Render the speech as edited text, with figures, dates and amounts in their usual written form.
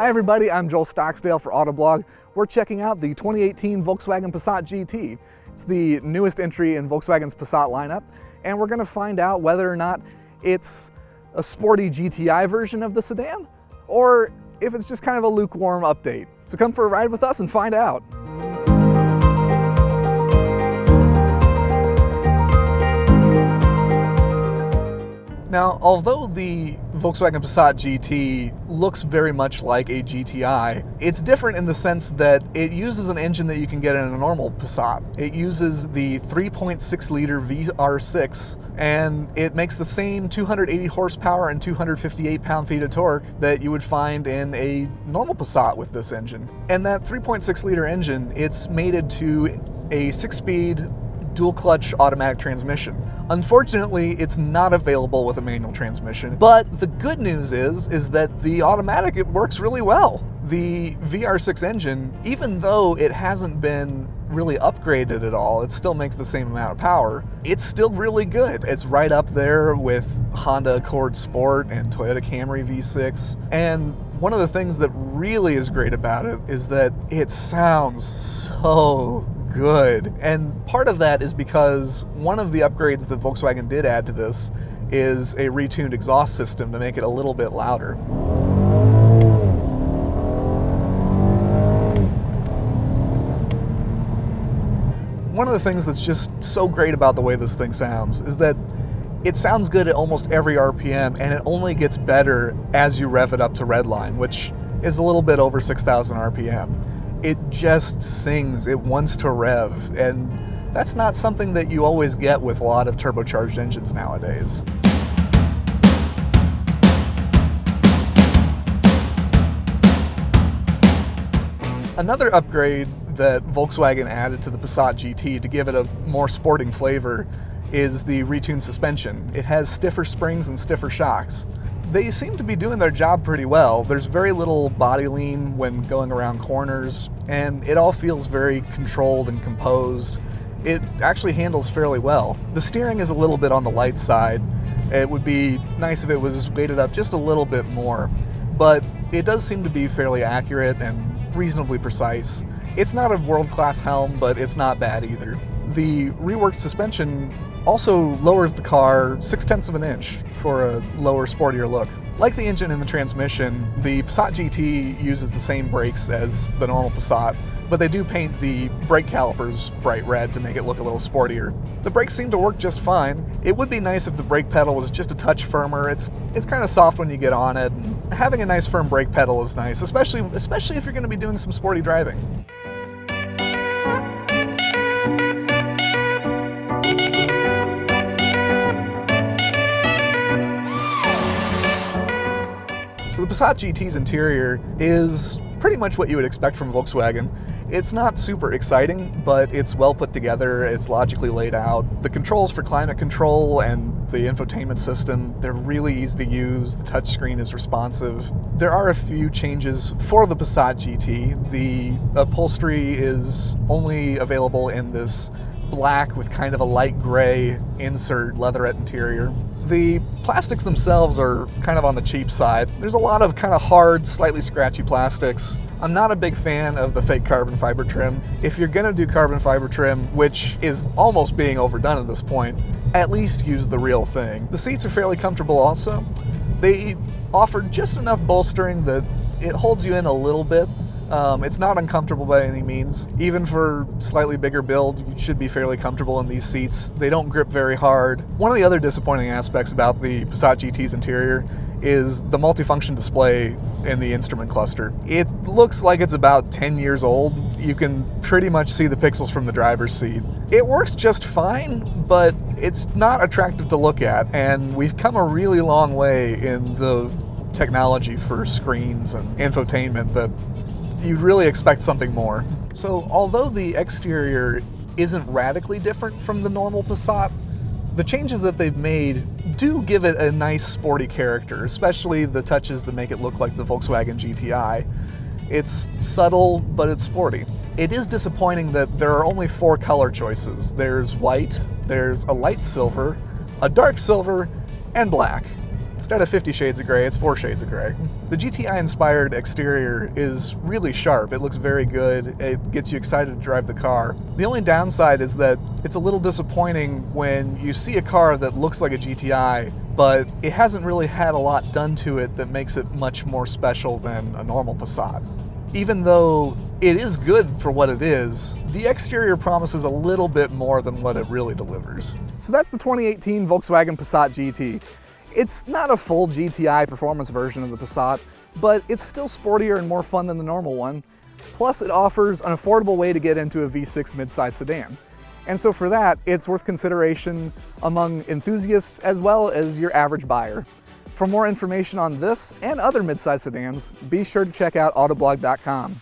Hi everybody, I'm Joel Stocksdale for Autoblog. We're checking out the 2018 Volkswagen Passat GT. It's the newest entry in Volkswagen's Passat lineup, and we're going to find out whether or not it's a sporty GTI version of the sedan, or if it's just kind of a lukewarm update. So come for a ride with us and find out. Now, although the Volkswagen Passat GT looks very much like a GTI, it's different in the sense that it uses an engine that you can get in a normal Passat. It uses the 3.6-liter VR6, and it makes the same 280 horsepower and 258 pound-feet of torque that you would find in a normal Passat with this engine. And that 3.6-liter engine, it's mated to a 6-speed dual-clutch automatic transmission. Unfortunately, it's not available with a manual transmission, but the good news is that the automatic, it works really well. The VR6 engine, even though it hasn't been really upgraded at all, it still makes the same amount of power, it's still really good. It's right up there with Honda Accord Sport and Toyota Camry V6, and one of the things that really is great about it is that it sounds so good. And part of that is because one of the upgrades that Volkswagen did add to this is a retuned exhaust system to make it a little bit louder. One of the things that's just so great about the way this thing sounds is that it sounds good at almost every RPM, and it only gets better as you rev it up to redline, which is a little bit over 6,000 RPM. It just sings, it wants to rev, and that's not something that you always get with a lot of turbocharged engines nowadays. Another upgrade that Volkswagen added to the Passat GT to give it a more sporting flavor is the retuned suspension. It has stiffer springs and stiffer shocks. They seem to be doing their job pretty well. There's very little body lean when going around corners, and it all feels very controlled and composed. It actually handles fairly well. The steering is a little bit on the light side. It would be nice if it was weighted up just a little bit more, but it does seem to be fairly accurate and reasonably precise. It's not a world-class helm, but it's not bad either. The reworked suspension also lowers the car 0.6 of an inch for a lower, sportier look. Like the engine and the transmission, the Passat GT uses the same brakes as the normal Passat, but they do paint the brake calipers bright red to make it look a little sportier. The brakes seem to work just fine. It would be nice if the brake pedal was just a touch firmer. It's kind of soft when you get on it. And having a nice firm brake pedal is nice, especially if you're going to be doing some sporty driving. So the Passat GT's interior is pretty much what you would expect from Volkswagen. It's not super exciting, but it's well put together, it's logically laid out. The controls for climate control and the infotainment system, they're really easy to use. The touchscreen is responsive. There are a few changes for the Passat GT. The upholstery is only available in this black with kind of a light gray insert leatherette interior. The plastics themselves are kind of on the cheap side. There's a lot of kind of hard, slightly scratchy plastics. I'm not a big fan of the fake carbon fiber trim. If you're gonna do carbon fiber trim, which is almost being overdone at this point, at least use the real thing. The seats are fairly comfortable also. They offer just enough bolstering that it holds you in a little bit. It's not uncomfortable by any means. Even for slightly bigger build, you should be fairly comfortable in these seats. They don't grip very hard. One of the other disappointing aspects about the Passat GT's interior is the multifunction display in the instrument cluster. It looks like it's about 10 years old. You can pretty much see the pixels from the driver's seat. It works just fine, but it's not attractive to look at, and we've come a really long way in the technology for screens and infotainment that you'd really expect something more. So although the exterior isn't radically different from the normal Passat, the changes that they've made do give it a nice sporty character, especially the touches that make it look like the Volkswagen GTI. It's subtle, but it's sporty. It is disappointing that there are only 4 color choices. There's white, there's a light silver, a dark silver, and black. Instead of 50 shades of gray, it's 4 shades of gray. The GTI-inspired exterior is really sharp. It looks very good. It gets you excited to drive the car. The only downside is that it's a little disappointing when you see a car that looks like a GTI, but it hasn't really had a lot done to it that makes it much more special than a normal Passat. Even though it is good for what it is, the exterior promises a little bit more than what it really delivers. So that's the 2018 Volkswagen Passat GT. It's not a full GTI performance version of the Passat, but it's still sportier and more fun than the normal one. Plus, it offers an affordable way to get into a V6 midsize sedan. And so for that, it's worth consideration among enthusiasts as well as your average buyer. For more information on this and other midsize sedans, be sure to check out autoblog.com.